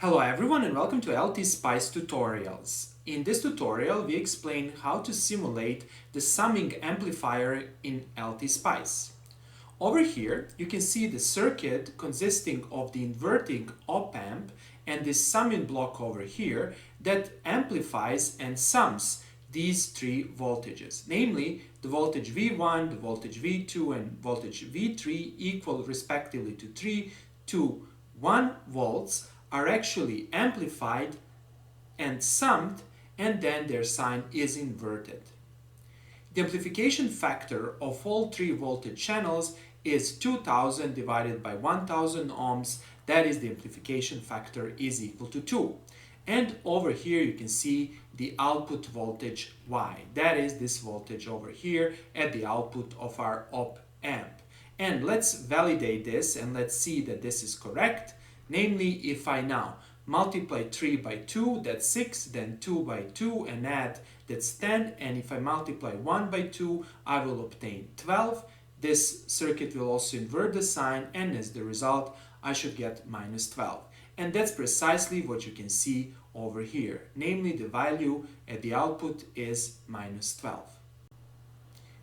Hello everyone and welcome to LTspice tutorials. In this tutorial we explain how to simulate the summing amplifier in LTspice. Over here you can see the circuit consisting of the inverting op-amp and this summing block over here that amplifies and sums these three voltages, namely the voltage V1, the voltage V2 and voltage V3 equal respectively to 3 to 1 volts are actually amplified and summed, and then their sign is inverted. The amplification factor of all three voltage channels is 2000 divided by 1000 ohms, that is the amplification factor is equal to 2. And over here you can see the output voltage Y, that is this voltage over here at the output of our op-amp. And let's validate this and let's see that this is correct. Namely, if I now multiply 3 by 2, that's 6, then 2 by 2 and add, that's 10, and if I multiply 1 by 2, I will obtain 12. This circuit will also invert the sign, and as the result, I should get minus 12. And that's precisely what you can see over here. Namely, the value at the output is minus 12.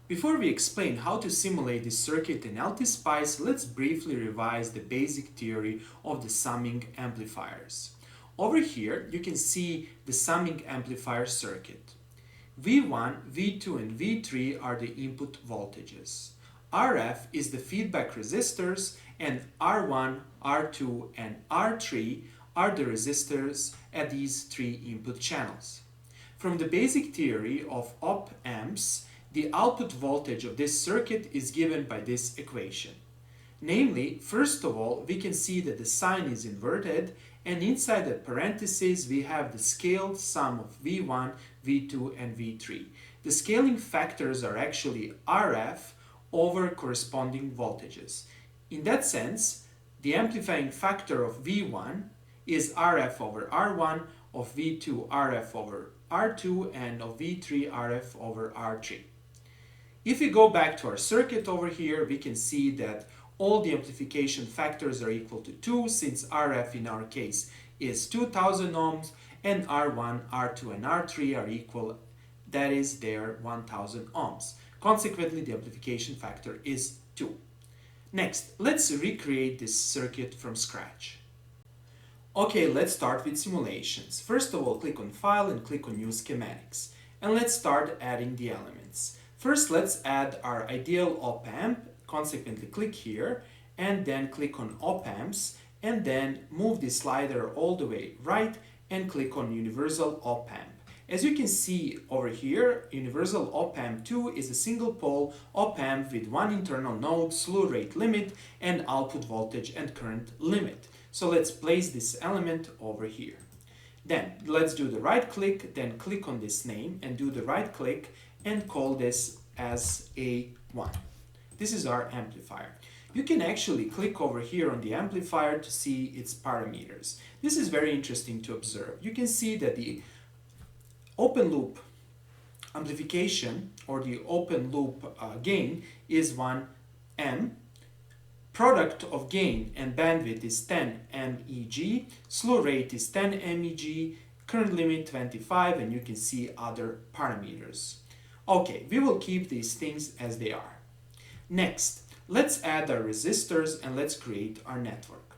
Before we explain how to simulate this circuit in LTspice, let's briefly revise the basic theory of the summing amplifiers. Over here, you can see the summing amplifier circuit. V1, V2 and V3 are the input voltages. RF is the feedback resistors, and R1, R2 and R3 are the resistors at these three input channels. From the basic theory of op-amps, the output voltage of this circuit is given by this equation. Namely, first of all, we can see that the sign is inverted, and inside the parentheses we have the scaled sum of V1, V2 and V3. The scaling factors are actually RF over corresponding voltages. In that sense, the amplifying factor of V1 is RF over R1, of V2 RF over R2 and of V3 RF over R3. If we go back to our circuit over here, we can see that all the amplification factors are equal to 2, since RF in our case is 2000 ohms and R1, R2 and R3 are equal, that is their 1000 ohms. Consequently, the amplification factor is 2. Next, let's recreate this circuit from scratch. Okay, let's start with simulations. First of all, click on File and click on New Schematics. And let's start adding the elements. First, let's add our ideal op-amp. Consequently, click here and then click on op-amps and then move the slider all the way right and click on universal op-amp. As you can see over here, universal op-amp 2 is a single pole op-amp with one internal node, slew rate limit, and output voltage and current limit. So let's place this element over here. Then let's do the right click, then click on this name and do the right click and call this as A1. This is our amplifier. You can actually click over here on the amplifier to see its parameters. This is very interesting to observe. You can see that the open loop amplification or the open loop gain is 1M. Product of gain and bandwidth is 10 MEG. Slew rate is 10 MEG. Current limit 25, and you can see other parameters. Okay, we will keep these things as they are. Next, let's add our resistors and let's create our network.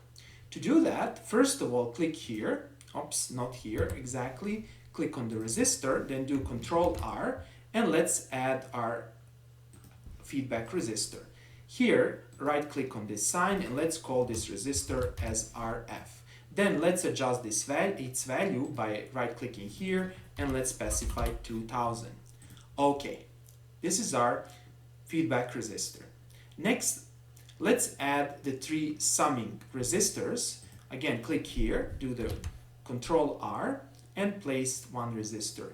To do that, first of all, click here. Oops, not here exactly. Click on the resistor, then do Ctrl R, and let's add our feedback resistor. Here, right click on this sign and let's call this resistor as RF. Then let's adjust its value by right clicking here and let's specify 2000. Okay, this is our feedback resistor. Next, let's add the three summing resistors. Again, click here, do the Ctrl R and place one resistor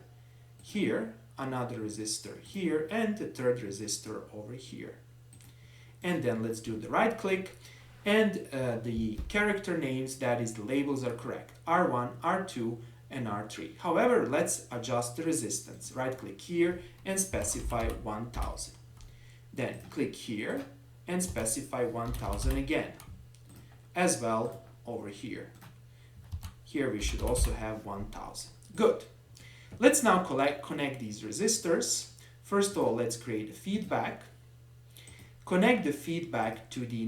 here, another resistor here, and the third resistor over here. And then let's do the right click and the character names, that is the labels are correct, R1, R2 and R3. However, let's adjust the resistance. Right click here and specify 1000. Then click here and specify 1000 again. As well over here. here we should also have 1000. Good. Let's now connect these resistors. First of all, let's create a feedback. Connect the feedback to the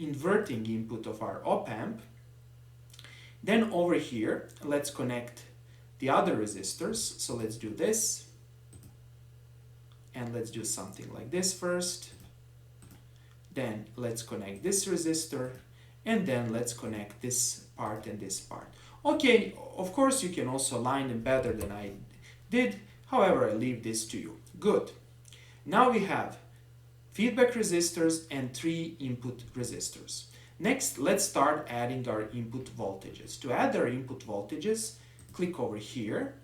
inverting input of our op-amp. Then over here, let's connect the other resistors. So let's do this. And let's do something like this first. Then let's connect this resistor. And then let's connect this part and this part. Okay, of course you can also align them better than I did. However, I leave this to you. Good. Now we have feedback resistors and 3 input resistors. Next, let's start adding our input voltages. To add our input voltages, click over here.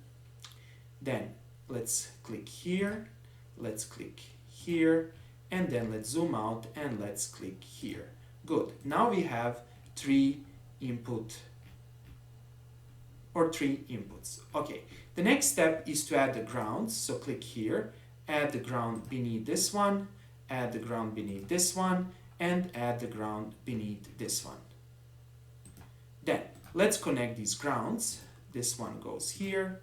Then let's click here. Let's click here. And then let's zoom out and let's click here. Good. Now we have 3 inputs. Okay. The next step is to add the grounds. So click here. Add the ground beneath this one. Add the ground beneath this one, and add the ground beneath this one. Then, let's connect these grounds. This one goes here.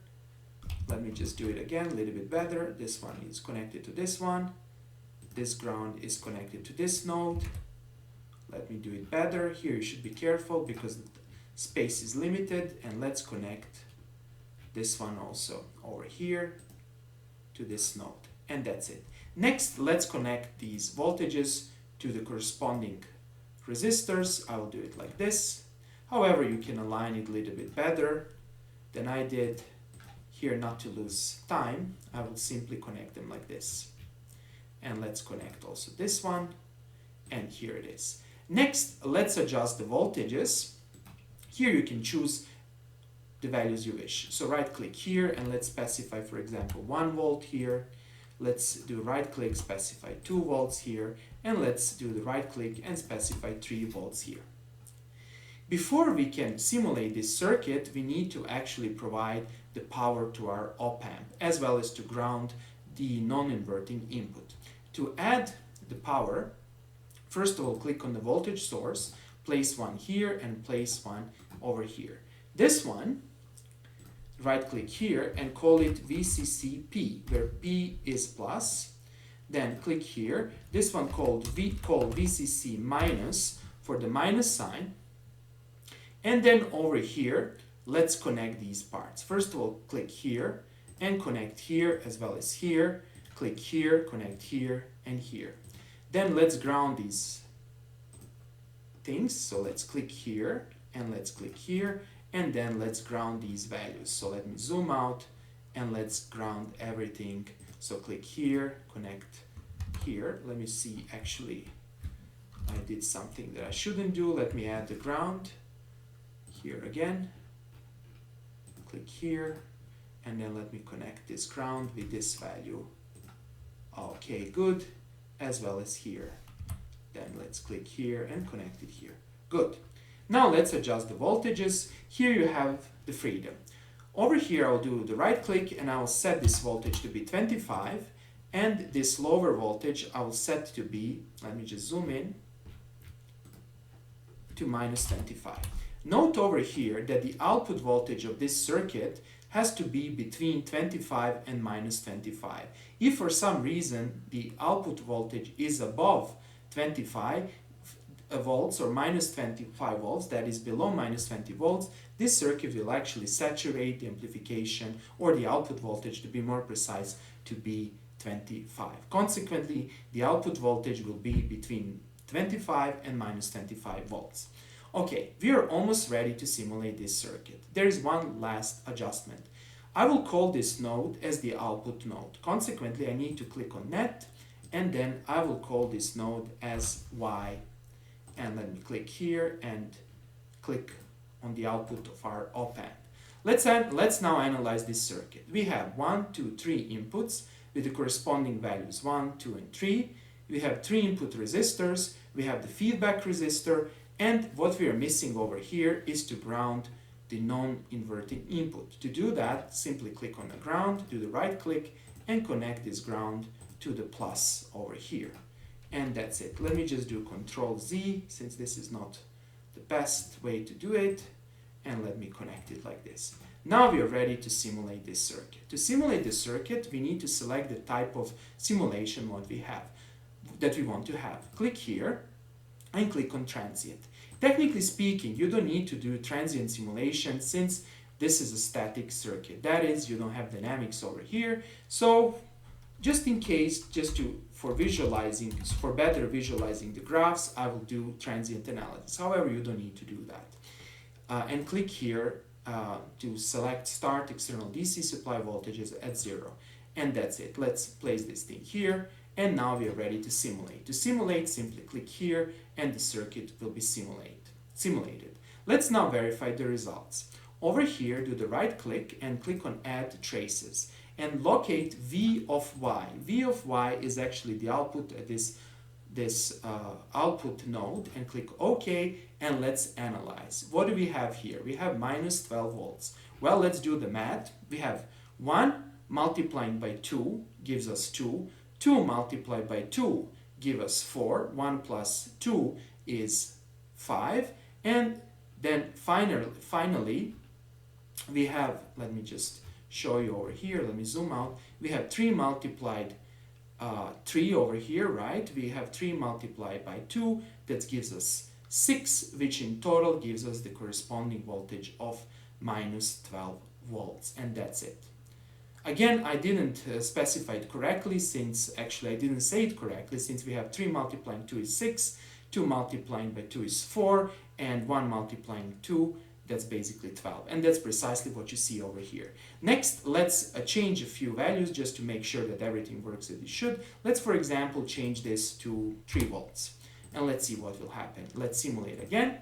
Let me just do it again, a little bit better. This one is connected to this one. This ground is connected to this node. Let me do it better. Here you should be careful because the space is limited. And let's connect this one also over here to this node. And that's it. Next, let's connect these voltages to the corresponding resistors. I'll do it like this. However, you can align it a little bit better than I did. Here, not to lose time, I will simply connect them like this. And let's connect also this one. And here it is. Next, let's adjust the voltages. Here you can choose the values you wish. So right click here and let's specify, for example, 1 volt here. Let's do right click, specify 2 volts here, and let's do the right click and specify 3 volts here. Before we can simulate this circuit, we need to actually provide the power to our op-amp, as well as to ground the non-inverting input. To add the power, first of all, click on the voltage source, place one here and place one over here. This one, right click here and call it VCCP, where P is plus. Then click here, this one called VCC minus for the minus sign. And then over here, let's connect these parts. First of all, click here and connect here as well as here. Click here, connect here and here. Then let's ground these things. So let's click here and let's click here. And then let's ground these values. So let me zoom out and let's ground everything. So click here, connect here. Let me see, actually, I did something that I shouldn't do. Let me add the ground here again. Click here, and then let me connect this ground with this value. Okay, good, as well as here. Then let's click here and connect it here. Good. Now let's adjust the voltages. Here you have the freedom. Over here I'll do the right click and I'll set this voltage to be 25, and this lower voltage I will set to be, let me just zoom in, to minus 25. Note over here that the output voltage of this circuit has to be between 25 and minus 25. If for some reason the output voltage is above 25 volts or minus 25 volts, that is below minus 20 volts, this circuit will actually saturate the amplification, or the output voltage, to be more precise, to be 25. Consequently, the output voltage will be between 25 and minus 25 volts. Okay, we are almost ready to simulate this circuit. There is one last adjustment. I will call this node as the output node. Consequently, I need to click on net, and then I will call this node as Y. And let me click here and click on the output of our op-amp. Let's now analyze this circuit. We have 1, 2, 3 inputs with the corresponding values 1, 2, and 3. We have 3 input resistors. We have the feedback resistor. And what we are missing over here is to ground the non-inverting input. To do that, simply click on the ground, do the right click, and connect this ground to the plus over here. And that's it. Let me just do Control Z, since this is not the best way to do it. and let me connect it like this. Now we are ready to simulate this circuit. To simulate this circuit, we need to select the type of simulation what we have, that we want to have. Click here and click on transient. Technically speaking, you don't need to do transient simulation since this is a static circuit. That is, you don't have dynamics over here. So just in case, for better visualizing the graphs, I will do transient analysis. However, you don't need to do that. And click here to select start external DC supply voltages at 0. And that's it. Let's place this thing here. And now we are ready to simulate. To simulate, simply click here and the circuit will be simulated. Let's now verify the results. Over here, do the right click and click on Add Traces and locate V of Y. V of Y is actually the output at this output node, and click OK, and let's analyze. What do we have here? We have minus 12 volts. Well, let's do the math. We have 1 multiplying by 2 gives us 2. 2 multiplied by 2 gives us 4. 1 plus 2 is 5. And then finally, we have, let me just show you over here, let me zoom out. We have 3 multiplied 3 over here, right? We have 3 multiplied by 2, that gives us 6, which in total gives us the corresponding voltage of minus 12 volts, and that's it. Again, I didn't specify it correctly, since actually I didn't say it correctly, since we have 3 multiplying 2 is 6, 2 multiplying by 2 is 4, and 1 multiplying 2, that's basically 12. And that's precisely what you see over here. Next, let's change a few values just to make sure that everything works as it should. Let's, for example, change this to 3 volts. And let's see what will happen. Let's simulate again.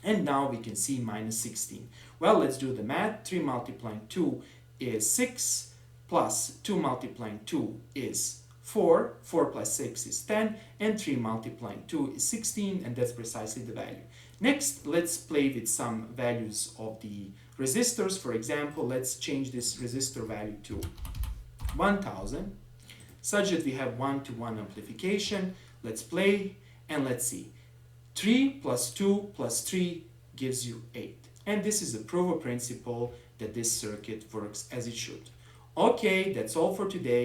And now we can see minus 16. Well, let's do the math. 3 multiplying 2 is 6, plus 2 multiplying 2 is 4. 4 plus 6 is 10. And 3 multiplying 2 is 16. And that's precisely the value. Next, let's play with some values of the resistors. For example, let's change this resistor value to 1000, such that we have 1-to-1 amplification. Let's play, and let's see. 3 plus 2 plus 3 gives you 8. And this is a proof of principle that this circuit works as it should. Okay, that's all for today.